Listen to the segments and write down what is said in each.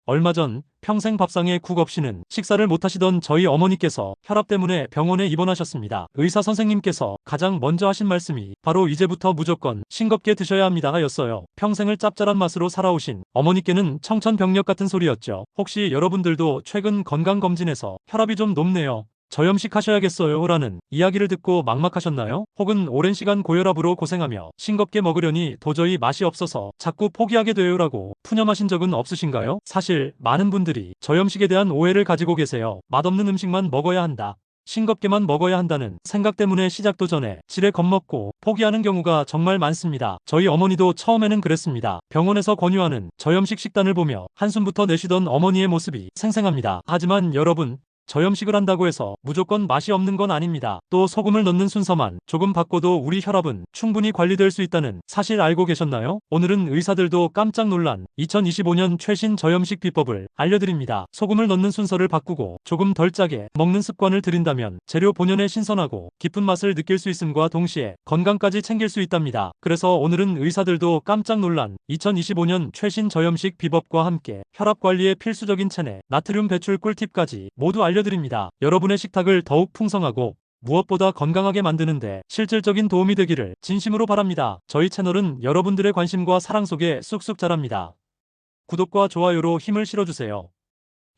얼마 전 평생 밥상에 국 없이는 식사를 못하시던 저희 어머니께서 혈압 때문에 병원에 입원하셨습니다. 의사 선생님께서 가장 먼저 하신 말씀이 바로 이제부터 무조건 싱겁게 드셔야 합니다 였어요. 평생을 짭짤한 맛으로 살아오신 어머니께는 청천벽력 같은 소리였죠. 혹시 여러분들도 최근 건강검진에서 혈압이 좀 높네요, 저염식 하셔야겠어요 라는 이야기를 듣고 막막하셨나요? 혹은 오랜 시간 고혈압으로 고생하며 싱겁게 먹으려니 도저히 맛이 없어서 자꾸 포기하게 돼요 라고 푸념하신 적은 없으신가요? 사실 많은 분들이 저염식에 대한 오해를 가지고 계세요. 맛없는 음식만 먹어야 한다, 싱겁게만 먹어야 한다는 생각 때문에 시작도 전에 지레 겁먹고 포기하는 경우가 정말 많습니다. 저희 어머니도 처음에는 그랬습니다. 병원에서 권유하는 저염식 식단을 보며 한숨부터 내쉬던 어머니의 모습이 생생합니다. 하지만 여러분, 저염식을 한다고 해서 무조건 맛이 없는 건 아닙니다. 또 소금을 넣는 순서만 조금 바꿔도 우리 혈압은 충분히 관리될 수 있다는 사실 알고 계셨나요? 오늘은 의사들도 깜짝 놀란 2025년 최신 저염식 비법을 알려드립니다. 소금을 넣는 순서를 바꾸고 조금 덜 짜게 먹는 습관을 들인다면 재료 본연의 신선하고 깊은 맛을 느낄 수 있음과 동시에 건강까지 챙길 수 있답니다. 그래서 오늘은 의사들도 깜짝 놀란 2025년 최신 저염식 비법과 함께 혈압 관리에 필수적인 체내 나트륨 배출 꿀팁까지 모두 알려드립니다. 여러분의 식탁을 더욱 풍성하고 무엇보다 건강하게 만드는데 실질적인 도움이 되기를 진심으로 바랍니다. 저희 채널은 여러분들의 관심과 사랑 속에 쑥쑥 자랍니다. 구독과 좋아요로 힘을 실어주세요.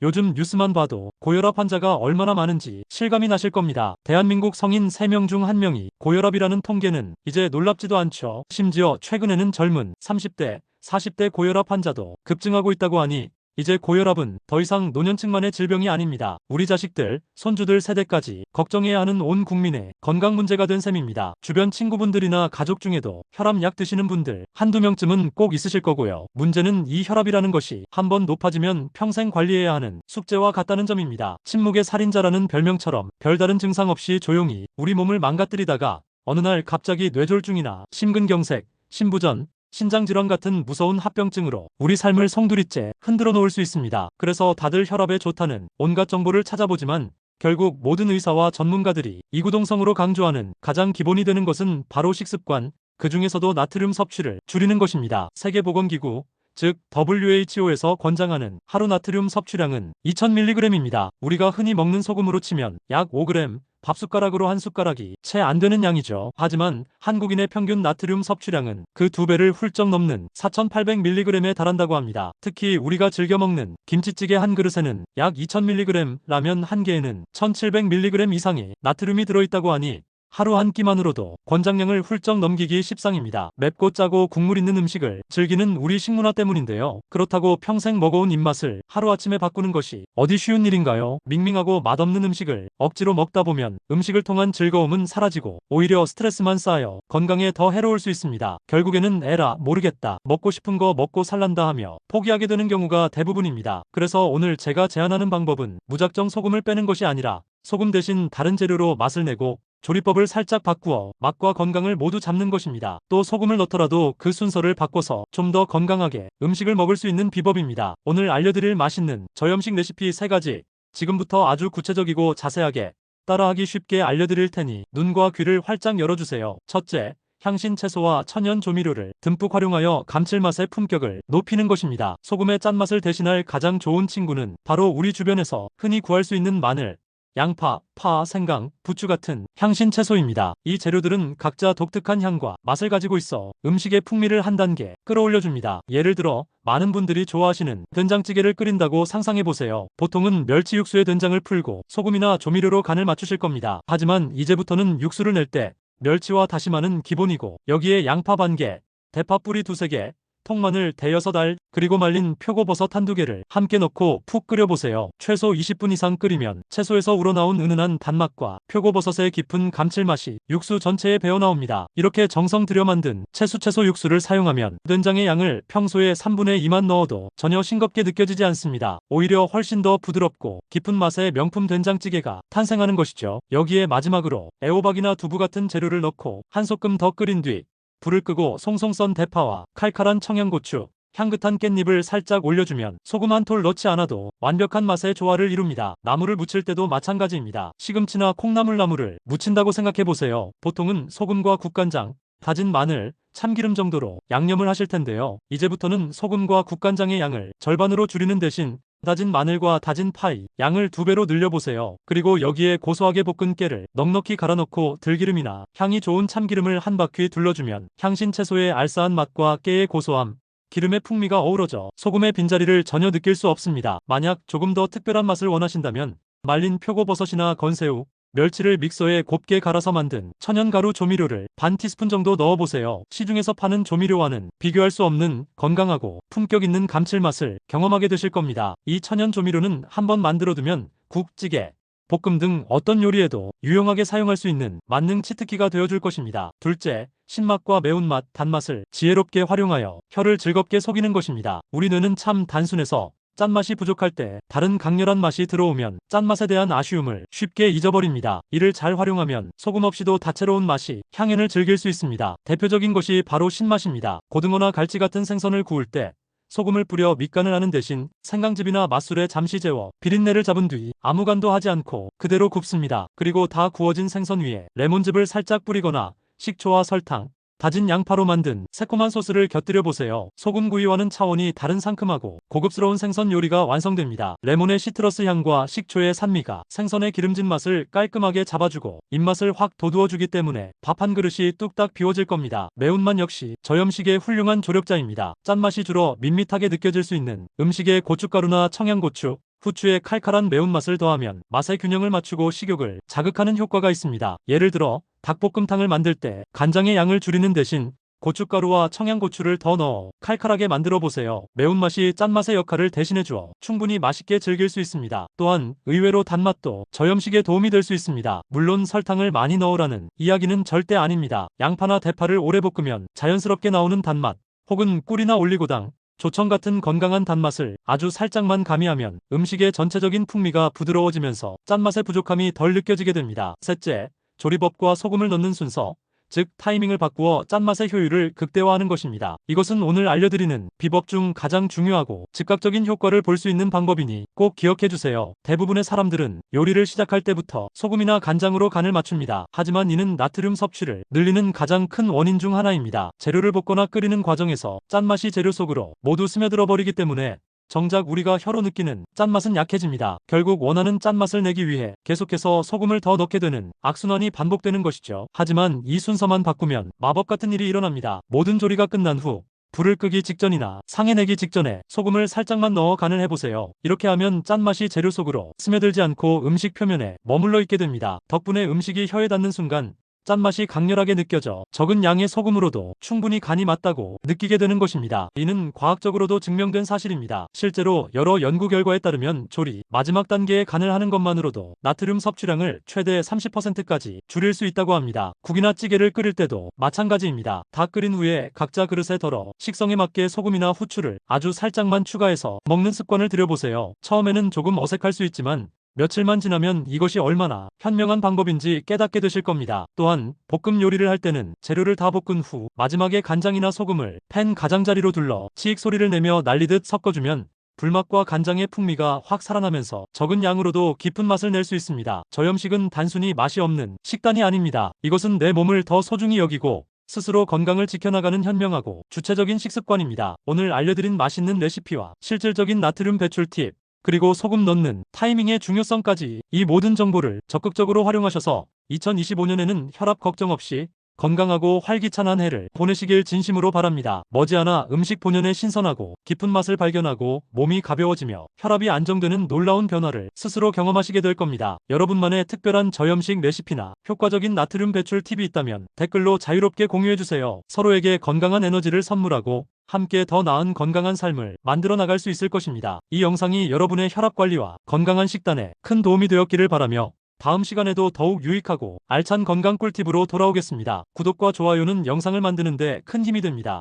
요즘 뉴스만 봐도 고혈압 환자가 얼마나 많은지 실감이 나실 겁니다. 대한민국 성인 3명 중 1명이 고혈압이라는 통계는 이제 놀랍지도 않죠. 심지어 최근에는 젊은 30대, 40대 고혈압 환자도 급증하고 있다고 하니 이제 고혈압은 더 이상 노년층만의 질병이 아닙니다. 우리 자식들, 손주들 세대까지 걱정해야 하는 온 국민의 건강 문제가 된 셈입니다. 주변 친구분들이나 가족 중에도 혈압 약 드시는 분들 한두 명쯤은 꼭 있으실 거고요. 문제는 이 혈압이라는 것이 한번 높아지면 평생 관리해야 하는 숙제와 같다는 점입니다. 침묵의 살인자라는 별명처럼 별다른 증상 없이 조용히 우리 몸을 망가뜨리다가 어느 날 갑자기 뇌졸중이나 심근경색, 심부전, 신장질환 같은 무서운 합병증으로 우리 삶을 송두리째 흔들어 놓을 수 있습니다. 그래서 다들 혈압에 좋다는 온갖 정보를 찾아보지만 결국 모든 의사와 전문가들이 이구동성으로 강조하는 가장 기본이 되는 것은 바로 식습관, 그 중에서도 나트륨 섭취를 줄이는 것입니다. 세계보건기구, 즉 WHO에서 권장하는 하루 나트륨 섭취량은 2000mg입니다. 우리가 흔히 먹는 소금으로 치면 약 5g, 밥숟가락으로 한 숟가락이 채 안 되는 양이죠. 하지만 한국인의 평균 나트륨 섭취량은 그 2배를 훌쩍 넘는 4800mg에 달한다고 합니다. 특히 우리가 즐겨 먹는 김치찌개 한 그릇에는 약 2000mg, 라면 한 개에는 1700mg 이상의 나트륨이 들어있다고 하니 하루 한 끼만으로도 권장량을 훌쩍 넘기기 십상입니다. 맵고 짜고 국물 있는 음식을 즐기는 우리 식문화 때문인데요. 그렇다고 평생 먹어온 입맛을 하루아침에 바꾸는 것이 어디 쉬운 일인가요? 밍밍하고 맛없는 음식을 억지로 먹다 보면 음식을 통한 즐거움은 사라지고 오히려 스트레스만 쌓여 건강에 더 해로울 수 있습니다. 결국에는 에라 모르겠다, 먹고 싶은 거 먹고 살란다 하며 포기하게 되는 경우가 대부분입니다. 그래서 오늘 제가 제안하는 방법은 무작정 소금을 빼는 것이 아니라 소금 대신 다른 재료로 맛을 내고 조리법을 살짝 바꾸어 맛과 건강을 모두 잡는 것입니다. 또 소금을 넣더라도 그 순서를 바꿔서 좀 더 건강하게 음식을 먹을 수 있는 비법입니다. 오늘 알려드릴 맛있는 저염식 레시피 3가지 지금부터 아주 구체적이고 자세하게 따라하기 쉽게 알려드릴 테니 눈과 귀를 활짝 열어주세요. 첫째, 향신 채소와 천연 조미료를 듬뿍 활용하여 감칠맛의 품격을 높이는 것입니다. 소금의 짠맛을 대신할 가장 좋은 친구는 바로 우리 주변에서 흔히 구할 수 있는 마늘, 양파, 파, 생강, 부추 같은 향신 채소입니다. 이 재료들은 각자 독특한 향과 맛을 가지고 있어 음식의 풍미를 한 단계 끌어올려줍니다. 예를 들어 많은 분들이 좋아하시는 된장찌개를 끓인다고 상상해보세요. 보통은 멸치 육수에 된장을 풀고 소금이나 조미료로 간을 맞추실 겁니다. 하지만 이제부터는 육수를 낼 때 멸치와 다시마는 기본이고 여기에 양파 반 개, 대파 뿌리 2~3개, 통마늘 대여섯 알, 그리고 말린 표고버섯 한두 개를 함께 넣고 푹 끓여보세요. 최소 20분 이상 끓이면 채소에서 우러나온 은은한 단맛과 표고버섯의 깊은 감칠맛이 육수 전체에 배어나옵니다. 이렇게 정성 들여 만든 채소 육수를 사용하면 된장의 양을 평소의 3분의 2만 넣어도 전혀 싱겁게 느껴지지 않습니다. 오히려 훨씬 더 부드럽고 깊은 맛의 명품 된장찌개가 탄생하는 것이죠. 여기에 마지막으로 애호박이나 두부 같은 재료를 넣고 한 소끔 더 끓인 뒤 불을 끄고 송송 썬 대파와 칼칼한 청양고추, 향긋한 깻잎을 살짝 올려주면 소금 한 톨 넣지 않아도 완벽한 맛의 조화를 이룹니다. 나물을 무칠 때도 마찬가지입니다. 시금치나 콩나물나물을 무친다고 생각해보세요. 보통은 소금과 국간장, 다진 마늘, 참기름 정도로 양념을 하실 텐데요. 이제부터는 소금과 국간장의 양을 절반으로 줄이는 대신 다진 마늘과 다진 파이, 양을 2배로 늘려보세요. 그리고 여기에 고소하게 볶은 깨를 넉넉히 갈아넣고 들기름이나 향이 좋은 참기름을 한 바퀴 둘러주면 향신 채소의 알싸한 맛과 깨의 고소함, 기름의 풍미가 어우러져 소금의 빈자리를 전혀 느낄 수 없습니다. 만약 조금 더 특별한 맛을 원하신다면 말린 표고버섯이나 건새우, 멸치를 믹서에 곱게 갈아서 만든 천연가루 조미료를 반 티스푼 정도 넣어보세요. 시중에서 파는 조미료와는 비교할 수 없는 건강하고 품격 있는 감칠맛을 경험하게 되실 겁니다. 이 천연 조미료는 한번 만들어두면 국, 찌개, 볶음 등 어떤 요리에도 유용하게 사용할 수 있는 만능 치트키가 되어줄 것입니다. 둘째, 신맛과 매운맛, 단맛을 지혜롭게 활용하여 혀를 즐겁게 속이는 것입니다. 우리 뇌는 참 단순해서 짠맛이 부족할 때 다른 강렬한 맛이 들어오면 짠맛에 대한 아쉬움을 쉽게 잊어버립니다. 이를 잘 활용하면 소금 없이도 다채로운 맛이 향연을 즐길 수 있습니다. 대표적인 것이 바로 신맛입니다. 고등어나 갈치 같은 생선을 구울 때 소금을 뿌려 밑간을 하는 대신 생강즙이나 맛술에 잠시 재워 비린내를 잡은 뒤 아무 간도 하지 않고 그대로 굽습니다. 그리고 다 구워진 생선 위에 레몬즙을 살짝 뿌리거나 식초와 설탕, 다진 양파로 만든 새콤한 소스를 곁들여 보세요. 소금구이와는 차원이 다른 상큼하고 고급스러운 생선 요리가 완성됩니다. 레몬의 시트러스 향과 식초의 산미가 생선의 기름진 맛을 깔끔하게 잡아주고 입맛을 확 돋우어주기 때문에 밥 한 그릇이 뚝딱 비워질 겁니다. 매운맛 역시 저염식의 훌륭한 조력자입니다. 짠맛이 줄어 밋밋하게 느껴질 수 있는 음식에 고춧가루나 청양고추, 후추의 칼칼한 매운맛을 더하면 맛의 균형을 맞추고 식욕을 자극하는 효과가 있습니다. 예를 들어 닭볶음탕을 만들 때 간장의 양을 줄이는 대신 고춧가루와 청양고추를 더 넣어 칼칼하게 만들어 보세요. 매운맛이 짠맛의 역할을 대신해 주어 충분히 맛있게 즐길 수 있습니다. 또한 의외로 단맛도 저염식에 도움이 될 수 있습니다. 물론 설탕을 많이 넣으라는 이야기는 절대 아닙니다. 양파나 대파를 오래 볶으면 자연스럽게 나오는 단맛, 혹은 꿀이나 올리고당, 조청 같은 건강한 단맛을 아주 살짝만 가미하면 음식의 전체적인 풍미가 부드러워지면서 짠맛의 부족함이 덜 느껴지게 됩니다. 셋째, 조리법과 소금을 넣는 순서, 즉 타이밍을 바꾸어 짠맛의 효율을 극대화하는 것입니다. 이것은 오늘 알려드리는 비법 중 가장 중요하고 즉각적인 효과를 볼 수 있는 방법이니 꼭 기억해주세요. 대부분의 사람들은 요리를 시작할 때부터 소금이나 간장으로 간을 맞춥니다. 하지만 이는 나트륨 섭취를 늘리는 가장 큰 원인 중 하나입니다. 재료를 볶거나 끓이는 과정에서 짠맛이 재료 속으로 모두 스며들어 버리기 때문에 정작 우리가 혀로 느끼는 짠맛은 약해집니다. 결국 원하는 짠맛을 내기 위해 계속해서 소금을 더 넣게 되는 악순환이 반복되는 것이죠. 하지만 이 순서만 바꾸면 마법 같은 일이 일어납니다. 모든 조리가 끝난 후 불을 끄기 직전이나 상에 내기 직전에 소금을 살짝만 넣어 간을 해보세요. 이렇게 하면 짠맛이 재료 속으로 스며들지 않고 음식 표면에 머물러 있게 됩니다. 덕분에 음식이 혀에 닿는 순간 짠맛이 강렬하게 느껴져 적은 양의 소금으로도 충분히 간이 맞다고 느끼게 되는 것입니다. 이는 과학적으로도 증명된 사실입니다. 실제로 여러 연구 결과에 따르면 조리 마지막 단계에 간을 하는 것만으로도 나트륨 섭취량을 최대 30%까지 줄일 수 있다고 합니다. 국이나 찌개를 끓일 때도 마찬가지입니다. 다 끓인 후에 각자 그릇에 덜어 식성에 맞게 소금이나 후추를 아주 살짝만 추가해서 먹는 습관을 들여보세요. 처음에는 조금 어색할 수 있지만 며칠만 지나면 이것이 얼마나 현명한 방법인지 깨닫게 되실 겁니다. 또한 볶음 요리를 할 때는 재료를 다 볶은 후 마지막에 간장이나 소금을 팬 가장자리로 둘러 치익 소리를 내며 날리듯 섞어주면 불맛과 간장의 풍미가 확 살아나면서 적은 양으로도 깊은 맛을 낼 수 있습니다. 저염식은 단순히 맛이 없는 식단이 아닙니다. 이것은 내 몸을 더 소중히 여기고 스스로 건강을 지켜나가는 현명하고 주체적인 식습관입니다. 오늘 알려드린 맛있는 레시피와 실질적인 나트륨 배출 팁, 그리고 소금 넣는 타이밍의 중요성까지 이 모든 정보를 적극적으로 활용하셔서 2025년에는 혈압 걱정 없이 건강하고 활기찬 해를 보내시길 진심으로 바랍니다. 머지않아 음식 본연의 신선하고 깊은 맛을 발견하고 몸이 가벼워지며 혈압이 안정되는 놀라운 변화를 스스로 경험하시게 될 겁니다. 여러분만의 특별한 저염식 레시피나 효과적인 나트륨 배출 팁이 있다면 댓글로 자유롭게 공유해주세요. 서로에게 건강한 에너지를 선물하고 함께 더 나은 건강한 삶을 만들어 나갈 수 있을 것입니다. 이 영상이 여러분의 혈압 관리와 건강한 식단에 큰 도움이 되었기를 바라며 다음 시간에도 더욱 유익하고 알찬 건강 꿀팁으로 돌아오겠습니다. 구독과 좋아요는 영상을 만드는 데 큰 힘이 됩니다.